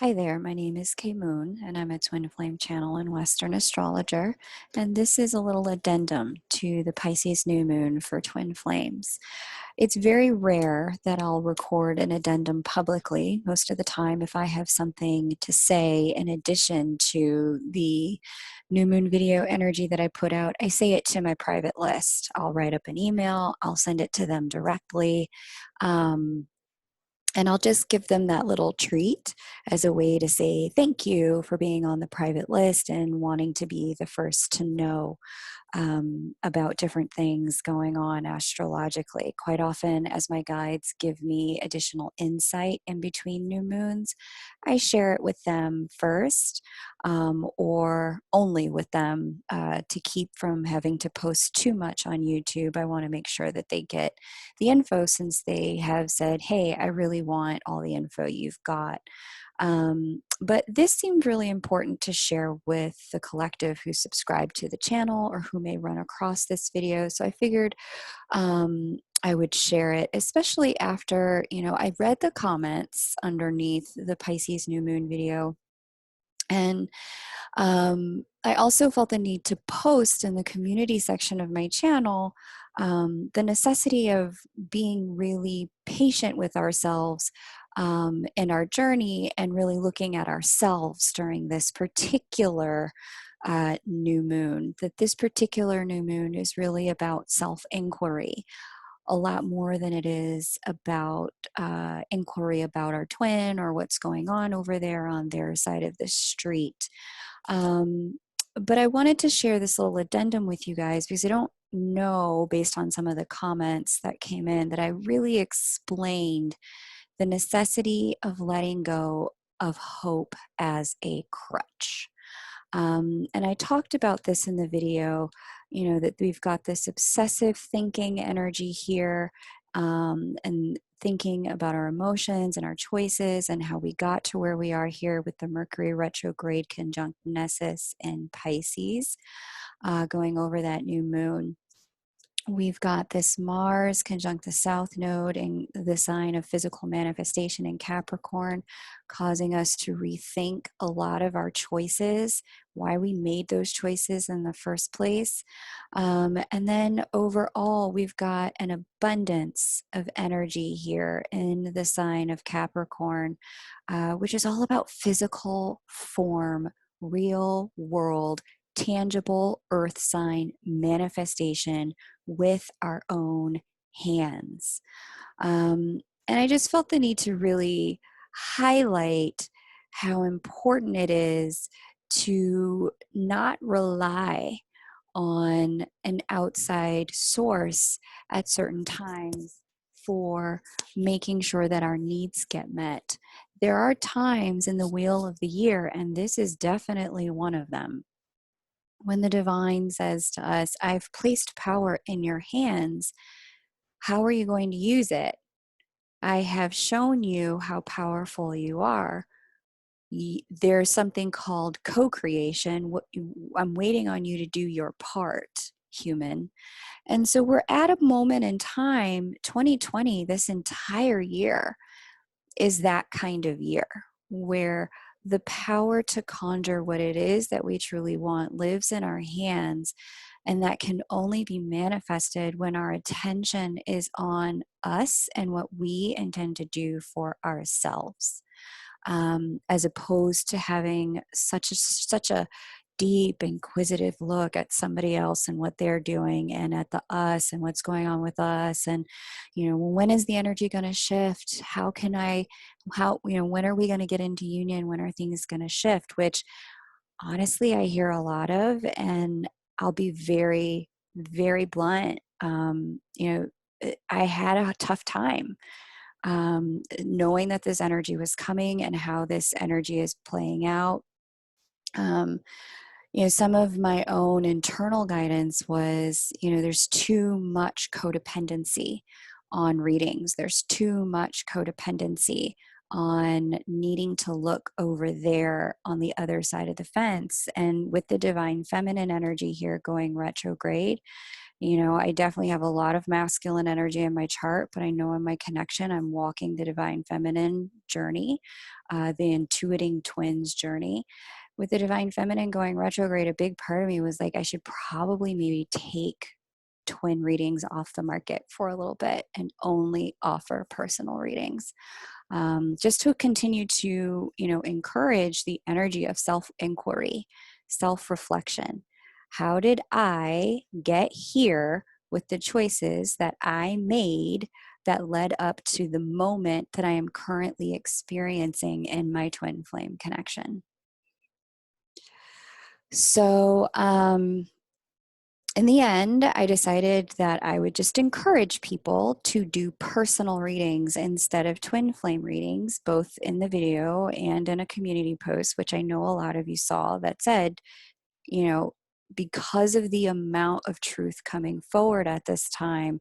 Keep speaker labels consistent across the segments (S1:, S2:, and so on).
S1: Hi there, my name is Kay Moon, and I'm a twin flame channel and Western astrologer. And this is a little addendum to the Pisces new moon for twin flames. It's very rare that I'll record an addendum publicly. Most of the time, if I have something to say in addition to the new moon video energy that I put out, I say it to my private list. I'll write up an email, I'll send it to them directly. Um, and I'll just give them that little treat as a way to say thank you for being on the private list and wanting to be the first to know about different things going on astrologically. Quite often, as my guides give me additional insight in between new moons, I share it with them first or only with them to keep from having to post too much on YouTube. I want to make sure that they get the info since they have said, hey, I really want all the info you've got. But this seemed really important to share with the collective who subscribe to the channel or who may run across this video. So I figured I would share it, especially after, I read the comments underneath the Pisces new moon video. And I also felt the need to post in the community section of my channel the necessity of being really patient with ourselves in our journey and really looking at ourselves during this particular new moon. That this particular new moon is really about self-inquiry a lot more than it is about inquiry about our twin or what's going on over there on their side of the street. Um, but I wanted to share this little addendum with you guys because I don't know, based on some of the comments that came in, that I really explained the necessity of letting go of hope as a crutch. And I talked about this in the video, that we've got this obsessive thinking energy here and thinking about our emotions and our choices and how we got to where we are here with the Mercury retrograde conjunct Nessus in Pisces, going over that new moon. We've got this Mars conjunct the South Node in the sign of physical manifestation in Capricorn, causing us to rethink a lot of our choices, why we made those choices in the first place. And then overall, we've got an abundance of energy here in the sign of Capricorn, which is all about physical form, real world, tangible earth sign manifestation with our own hands. And I just felt the need to really highlight how important it is to not rely on an outside source at certain times for making sure that our needs get met. There are times in the wheel of the year, and this is definitely one of them, when the divine says to us, I've placed power in your hands. How are you going to use it? I have shown you how powerful you are. There's something called co-creation. I'm waiting on you to do your part, human. And so we're at a moment in time, 2020, this entire year is that kind of year where the power to conjure what it is that we truly want lives in our hands. And that can only be manifested when our attention is on us and what we intend to do for ourselves, as opposed to having such a deep, inquisitive look at somebody else and what they're doing and at the us and what's going on with us. And, when is the energy going to shift? When are we going to get into union? When are things going to shift? Which honestly, I hear a lot of, and I'll be very, very blunt. I had a tough time knowing that this energy was coming and how this energy is playing out. Um, some of my own internal guidance was, there's too much codependency on readings. There's too much codependency on needing to look over there on the other side of the fence. And with the divine feminine energy here going retrograde, You know, I definitely have a lot of masculine energy in my chart, but I know in my connection, I'm walking the divine feminine journey, the intuiting twins journey. With the divine feminine going retrograde, a big part of me was like, I should probably maybe take twin readings off the market for a little bit and only offer personal readings, just to continue to, you know, encourage the energy of self-inquiry, self-reflection. How did I get here with the choices that I made that led up to the moment that I am currently experiencing in my twin flame connection? So, in the end, I decided that I would just encourage people to do personal readings instead of twin flame readings, both in the video and in a community post, which I know a lot of you saw that said, you know, because of the amount of truth coming forward at this time,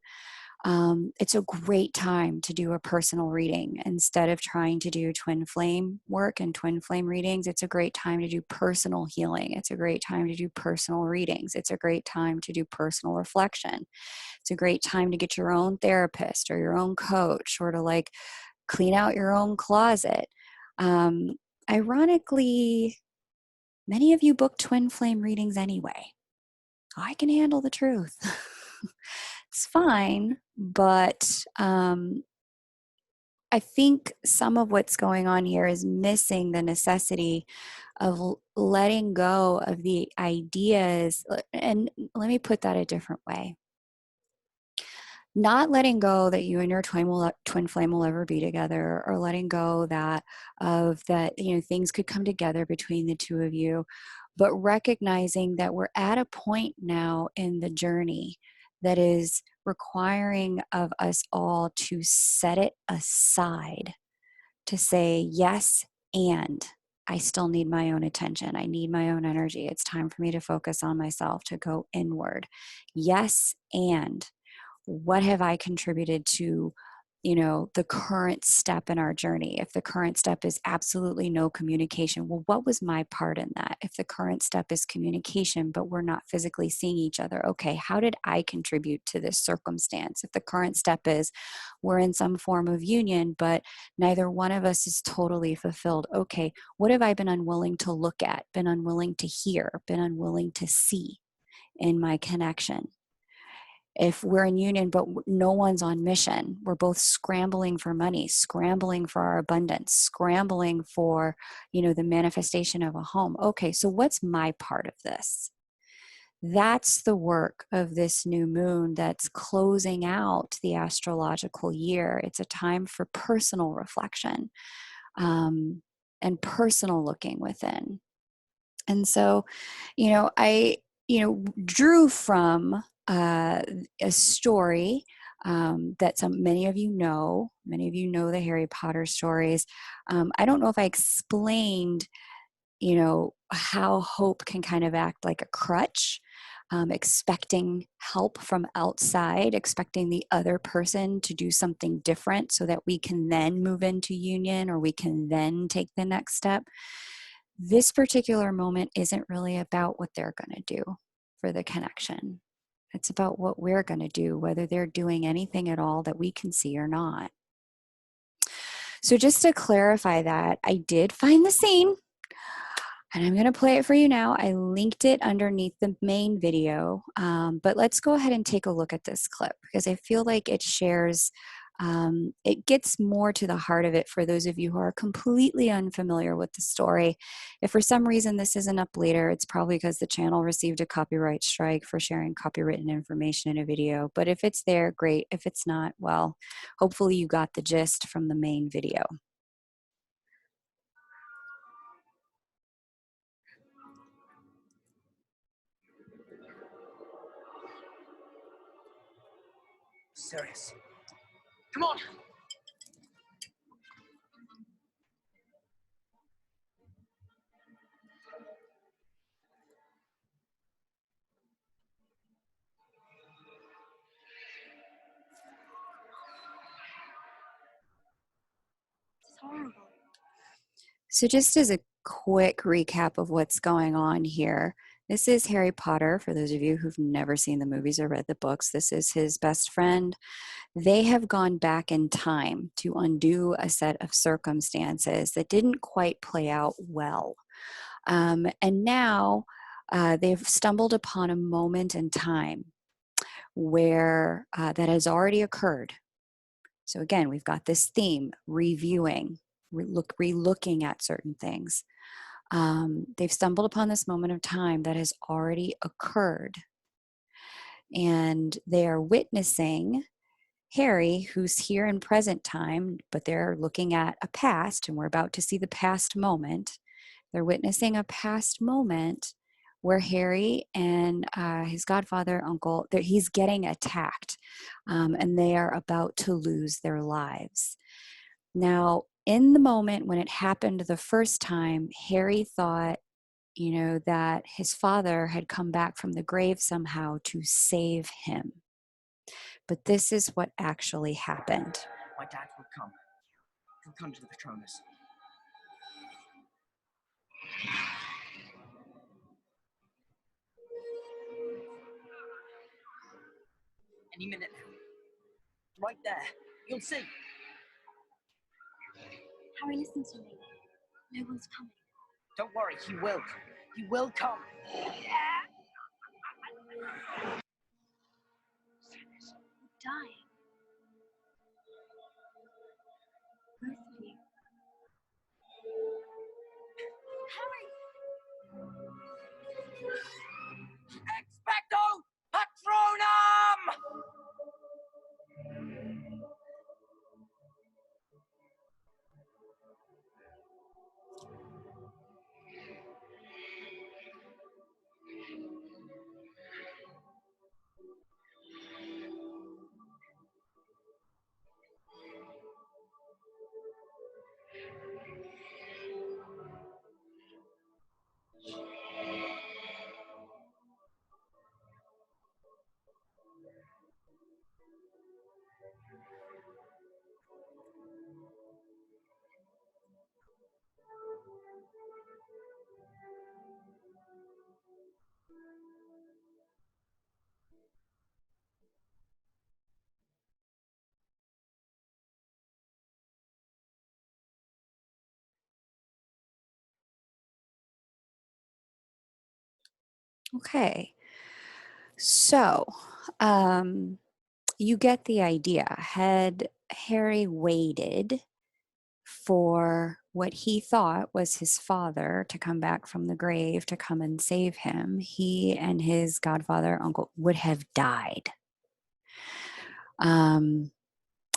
S1: it's a great time to do a personal reading instead of trying to do twin flame work and twin flame readings. It's a great time to do personal healing. It's a great time to do personal readings. It's a great time to do personal reflection. It's a great time to get your own therapist or your own coach, or to like clean out your own closet. Um, Ironically, many of you book twin flame readings anyway. I can handle the truth. It's fine, but I think some of what's going on here is missing the necessity of letting go of the ideas. And let me put that a different way. Not letting go that you and your twin flame will ever be together, or letting go that of that, you know, things could come together between the two of you, but recognizing that we're at a point now in the journey that is requiring of us all to set it aside, to say yes, and I still need my own attention. I need my own energy. It's time for me to focus on myself, to go inward. Yes, and what have I contributed to, you know, the current step in our journey? If the current step is absolutely no communication, well, what was my part in that? If the current step is communication, but we're not physically seeing each other, okay, how did I contribute to this circumstance? If the current step is we're in some form of union, but neither one of us is totally fulfilled, okay, what have I been unwilling to look at, been unwilling to hear, been unwilling to see in my connection? If we're in union but no one's on mission, we're both scrambling for money, scrambling for our abundance, scrambling for, you know, the manifestation of a home, okay, so what's my part of this? That's the work of this new moon that's closing out the astrological year. It's a time for personal reflection, and personal looking within. And so, you know, I, you know, drew from a story that many of you know. Many of you know the Harry Potter stories. I don't know if I explained, you know, how hope can kind of act like a crutch. Expecting help from outside, expecting the other person to do something different so that we can then move into union, or we can then take the next step. This particular moment isn't really about what they're going to do for the connection. It's about what we're going to do, whether they're doing anything at all that we can see or not. So just to clarify that, I did find the scene, and I'm going to play it for you now. I linked it underneath the main video, but let's go ahead and take a look at this clip, because I feel like it shares, it gets more to the heart of it for those of you who are completely unfamiliar with the story. If for some reason this isn't up later, it's probably because the channel received a copyright strike for sharing copywritten information in a video. But if it's there, great. If it's not, well, hopefully you got the gist from the main video.
S2: Serious. Come on.
S1: It's horrible. So just as a quick recap of what's going on here, This is Harry Potter, for those of you who've never seen the movies or read the books. This is his best friend. They have gone back in time to undo a set of circumstances that didn't quite play out well. And now they've stumbled upon a moment in time where that has already occurred. So again, we've got this theme, reviewing, re-looking at certain things. They've stumbled upon this moment of time that has already occurred. And they are witnessing Harry, who's here in present time, but they're looking at a past, and we're about to see the past moment. They're witnessing a past moment where Harry and his godfather, uncle, he's getting attacked, and they are about to lose their lives. Now, in the moment when it happened the first time, Harry thought, that his father had come back from the grave somehow to save him. But this is what actually happened.
S2: My dad will come. He'll come to the Patronus. Any minute now. Right there. You'll see.
S3: Harry, listen to me. No one's coming.
S2: Don't worry, he will. He will come.
S3: You're dying. Both of you. Harry!
S2: Expecto Patronum!
S1: Okay. So, you get the idea. Had Harry waited for what he thought was his father to come back from the grave to come and save him, he and his godfather, uncle, would have died. And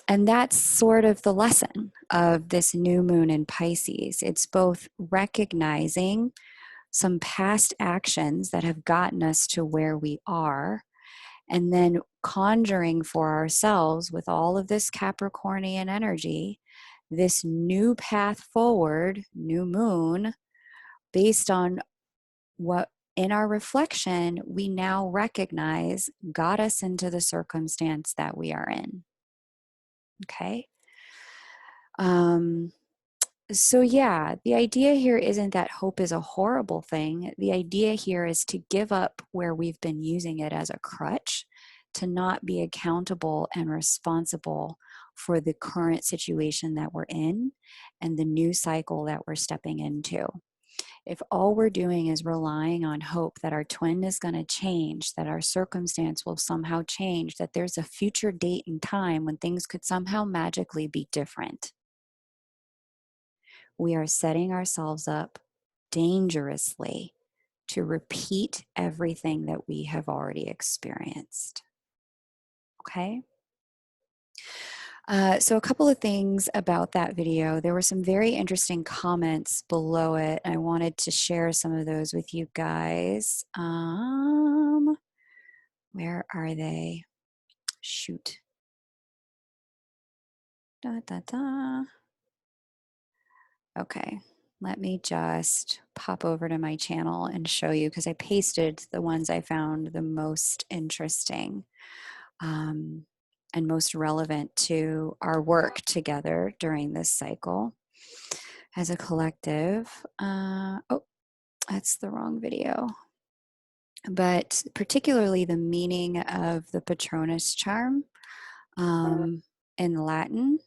S1: that's sort of the lesson of this new moon in Pisces. It's both recognizing some past actions that have gotten us to where we are, and then conjuring for ourselves with all of this Capricornian energy, this new path forward, new moon, based on what in our reflection we now recognize got us into the circumstance that we are in. Okay. So yeah, the idea here isn't that hope is a horrible thing. The idea here is to give up where we've been using it as a crutch, to not be accountable and responsible for the current situation that we're in and the new cycle that we're stepping into. If all we're doing is relying on hope that our twin is going to change, that our circumstance will somehow change, that there's a future date and time when things could somehow magically be different, we are setting ourselves up dangerously to repeat everything that we have already experienced. Okay? So a couple of things about that video. There were some very interesting comments below it. I wanted to share some of those with you guys. Where are they? Shoot. Da, da, da. Okay, let me just pop over to my channel and show you, because I pasted the ones I found the most interesting and most relevant to our work together during this cycle as a collective. Oh, that's the wrong video. but particularly the meaning of the Patronus Charm in Latin.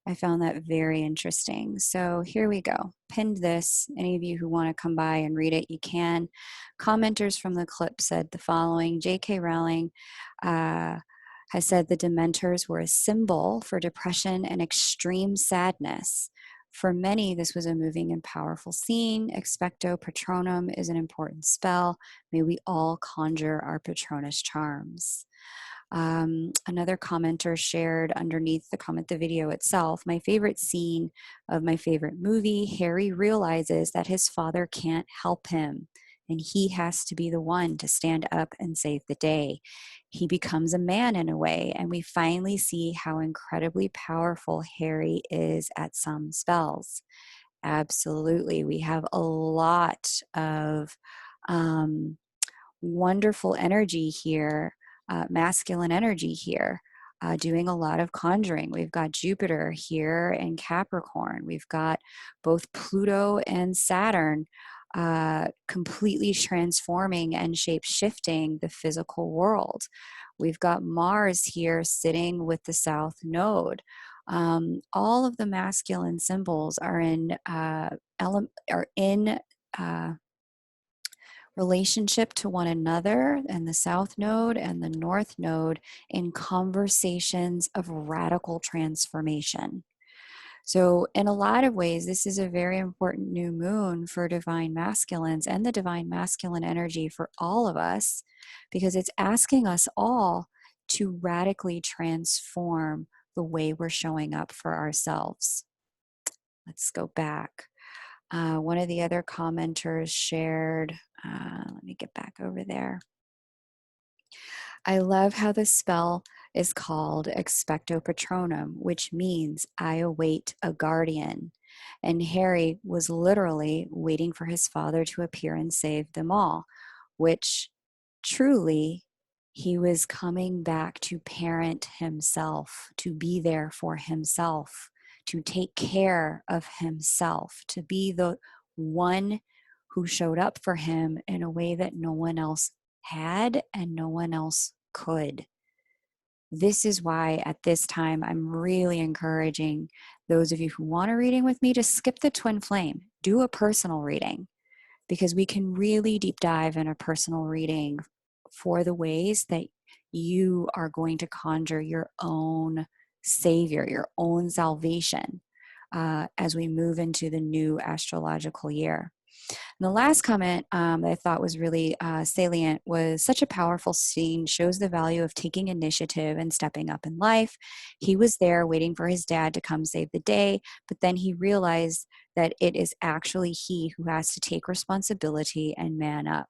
S1: I found that very interesting. So here we go. Pinned this. Any of you who want to come by and read it, you can. Commenters from the clip said the following. J.K. Rowling has said the Dementors were a symbol for depression and extreme sadness. For many, this was a moving and powerful scene. Expecto Patronum is an important spell. May we all conjure our Patronus charms. Another commenter shared underneath the video itself, my favorite scene of my favorite movie, Harry realizes that his father can't help him and he has to be the one to stand up and save the day. He becomes a man in a way, and we finally see how incredibly powerful Harry is at some spells. Absolutely. We have a lot of wonderful energy here, masculine energy here, doing a lot of conjuring. We've got Jupiter here in Capricorn. We've got both Pluto and Saturn completely transforming and shape-shifting the physical world. We've got Mars here sitting with the South Node. All of the masculine symbols are in relationship to one another, and the South Node and the North Node in conversations of radical transformation. So in a lot of ways, this is a very important new moon for divine masculines and the divine masculine energy for all of us, because it's asking us all to radically transform the way we're showing up for ourselves. Let's go back. One of the other commenters shared, let me get back over there. I love how the spell is called Expecto Patronum, which means I await a guardian. And Harry was literally waiting for his father to appear and save them all, which truly he was coming back to parent himself, to be there for himself, to take care of himself, to be the one who showed up for him in a way that no one else had and no one else could. This is why at this time I'm really encouraging those of you who want a reading with me to skip the twin flame, do a personal reading, because we can really deep dive in a personal reading for the ways that you are going to conjure your own savior, your own salvation as we move into the new astrological year. And the last comment that I thought was really salient was such a powerful scene, shows the value of taking initiative and stepping up in life. He was there waiting for his dad to come save the day, but then he realized that it is actually he who has to take responsibility and man up.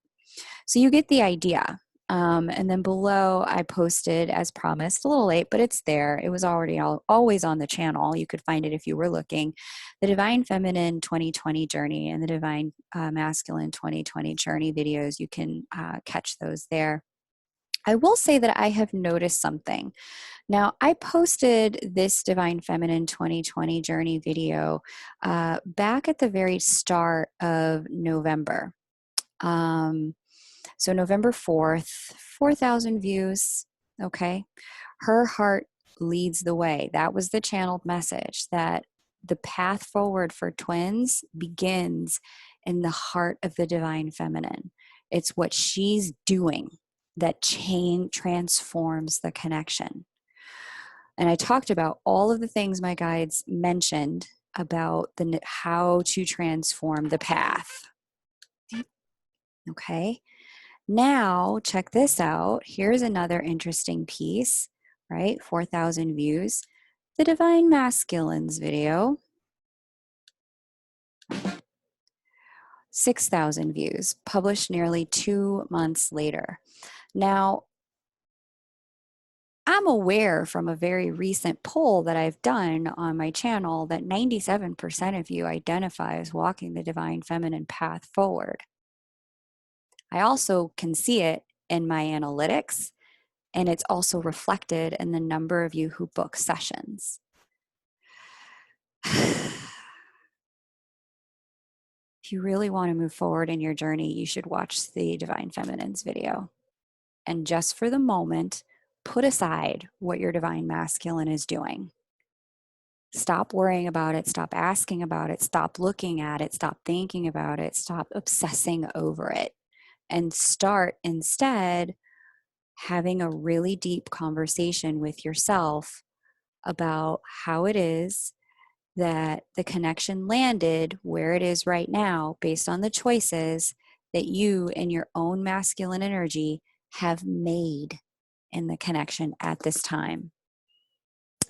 S1: So you get the idea. And then below I posted, as promised, a little late, but it's there. It was already always on the channel. You could find it if you were looking. The Divine Feminine 2020 Journey and the Divine Masculine 2020 Journey videos. You can catch those there. I will say that I have noticed something. Now, I posted this Divine Feminine 2020 Journey video back at the very start of November. So November 4th, 4,000 views, okay? Her heart leads the way. That was the channeled message, that the path forward for twins begins in the heart of the Divine Feminine. It's what she's doing that transforms the connection. And I talked about all of the things my guides mentioned about how to transform the path. Okay? Now, check this out. Here's another interesting piece, right? 4,000 views. The Divine Masculines video, 6,000 views, published nearly 2 months later. Now, I'm aware from a very recent poll that I've done on my channel that 97% of you identify as walking the Divine Feminine path forward. I also can see it in my analytics, and it's also reflected in the number of you who book sessions. If you really want to move forward in your journey, you should watch the Divine Feminine's video. And just for the moment, put aside what your Divine Masculine is doing. Stop worrying about it. Stop asking about it. Stop looking at it. Stop thinking about it. Stop obsessing over it. And start instead having a really deep conversation with yourself about how it is that the connection landed where it is right now based on the choices that you in your own masculine energy have made in the connection at this time.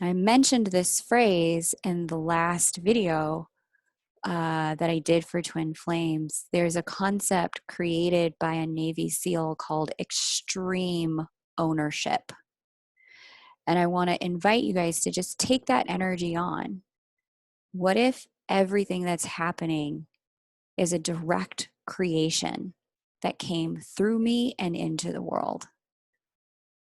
S1: I mentioned this phrase in the last video that I did for Twin Flames. There's a concept created by a Navy SEAL called extreme ownership. And I want to invite you guys to just take that energy on. What if everything that's happening is a direct creation that came through me and into the world?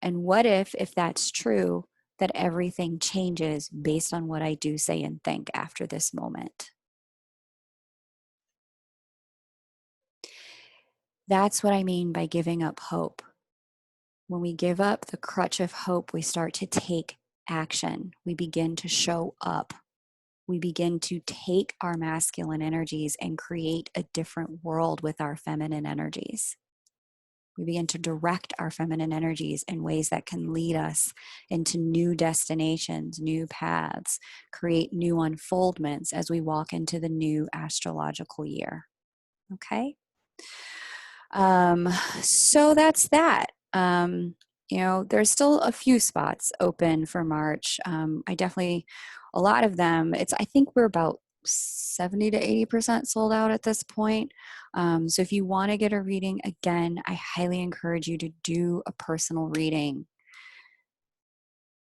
S1: And what if that's true, that everything changes based on what I do, say, and think after this moment? That's what I mean by giving up hope. When we give up the crutch of hope, we start to take action. We begin to show up. We begin to take our masculine energies and create a different world with our feminine energies. We begin to direct our feminine energies in ways that can lead us into new destinations, new paths, create new unfoldments as we walk into the new astrological year. Okay? So that's that. There's still a few spots open for March. A lot of them, I think we're about 70 to 80% sold out at this point. So if you want to get a reading, again, I highly encourage you to do a personal reading.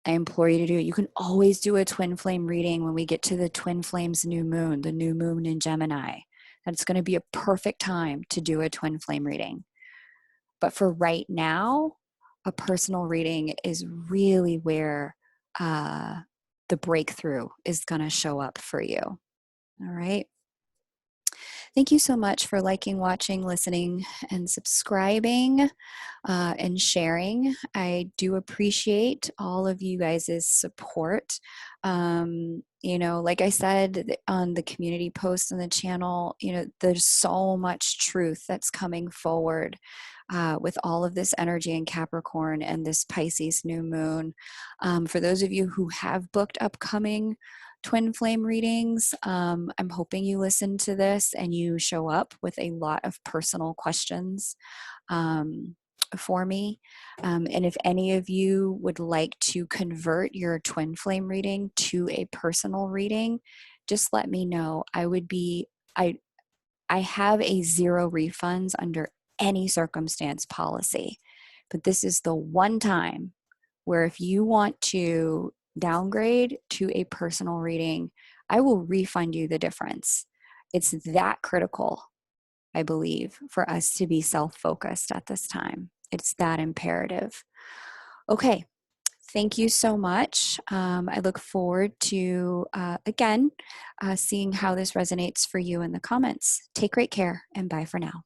S1: I implore you to do it. You can always do a twin flame reading when we get to the twin flames new moon, the new moon in Gemini. That's going to be a perfect time to do a twin flame reading. But for right now, a personal reading is really where the breakthrough is going to show up for you. All right. Thank you so much for liking, watching, listening, and subscribing and sharing. I do appreciate all of you guys' support. Like I said on the community post on the channel, there's so much truth that's coming forward with all of this energy in Capricorn and this Pisces new moon. For those of you who have booked upcoming twin flame readings, I'm hoping you listen to this and you show up with a lot of personal questions for me. And if any of you would like to convert your twin flame reading to a personal reading, just let me know. I have a 0 refunds under any circumstance policy, but this is the one time where if you want to downgrade to a personal reading, I will refund you the difference. It's that critical, I believe, for us to be self-focused at this time. It's that imperative. Okay, thank you so much. I look forward to, again, seeing how this resonates for you in the comments. Take great care and bye for now.